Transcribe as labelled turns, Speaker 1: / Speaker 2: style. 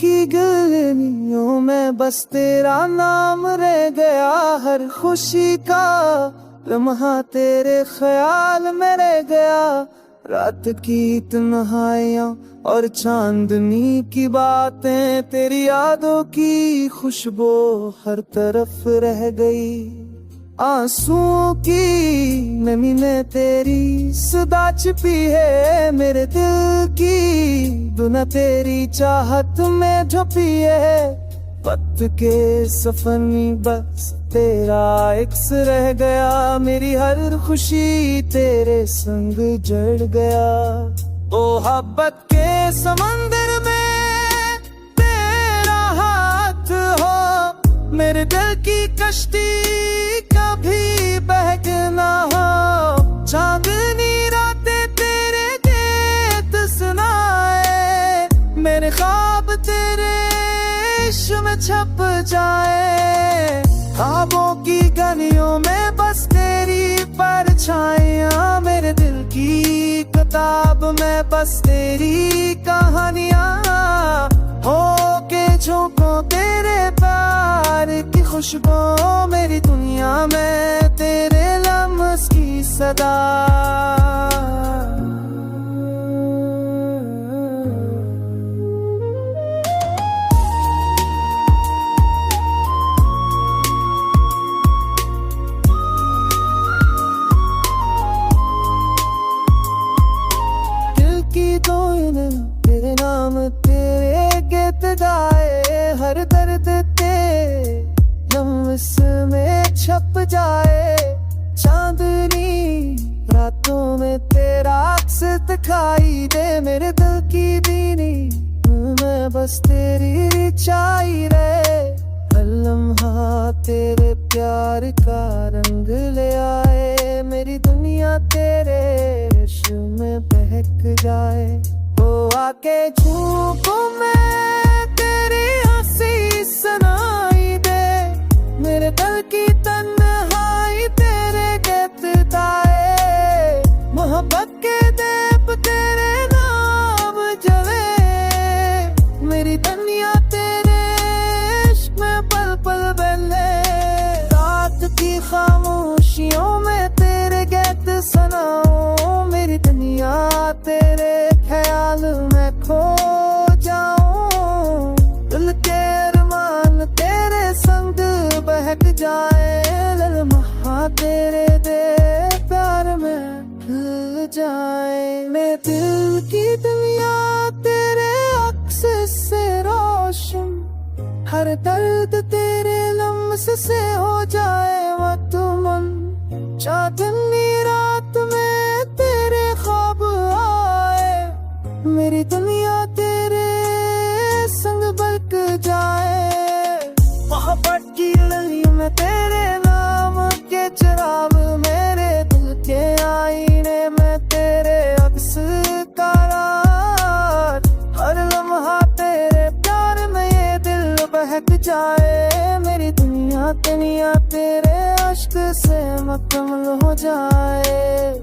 Speaker 1: की गलियों में बस तेरा नाम रह गया। हर खुशी का लम्हा तेरे ख्याल में रह गया। रात की तन्हाइयाँ और चांदनी की बातें, तेरी यादों की खुशबू हर तरफ रह गई। आंसुओं की नमी में तेरी सदा छिपी है। मेरे दिल की दुनिया तेरी चाहत में झुपी है। वक्त के सफर में बस तेरा इक्स रह गया। मेरी हर खुशी तेरे संग जड़ गया। मोहब्बत के समंदर में तेरा हाथ हो। मेरे दिल की कश्ती कभी बहक ना हो। चांदनी रातें तेरे गीत सुनाए। मेरे ख्वाब तेरे इश्क में छप जाए। ख्वाबों की गलियों में बस तेरी परछाइयाँ। मेरे दिल की किताब में बस तेरी कहानियाँ। हो के झोंको तेरे प्यार की खुशबू। मेरी दुनिया में तेरे लम्स की सदा। तेरे नाम तेरे गीत गाए। हर दर्द तेरे लम्स में छप जाए। चांदनी रातों में तेरा अक्स दिखाई दे। मेरे दिल की दीनी में बस तेरी चाही रहे। हर लम्हा तेरे प्यार का रंग ले आए। मेरी दुनिया तेरे इश्क में बहक जाए। तो आके झूठों में तेरी हंसी सुनाई दे। मेरे दिल की तन्हाई तेरे गीत गाए। मोहब्बत के दीप तेरे नाम जले। मेरी दुनिया तेरे इश्क में पल पल बदले। रात की खामोशियों में तेरे गीत सुनाऊं। मेरी दुनिया तेरे ख्याल में खो जाऊं। दिल के अरमान तेरे संग बहक जाए। लम्हा तेरे दे प्यार में खिल जाए। मैं दिल की दुनिया तेरे अक्स से रोशन। हर दर्द तेरे लम्स से हो जाए मतमन। चांदनी रात में तेरे ख्वाब आए। मेरी दुनिया तेरे संग बरक जाए। मोहब्बत की गलियों में तेरे नाम के चिराग। मेरे दिल के आईने में तेरे अक्स का राज। हर लम्हा तेरे प्यार में ये दिल बहक जाए। मेरी दुनिया तेरे अश्क से मुकम्मल हो जाए।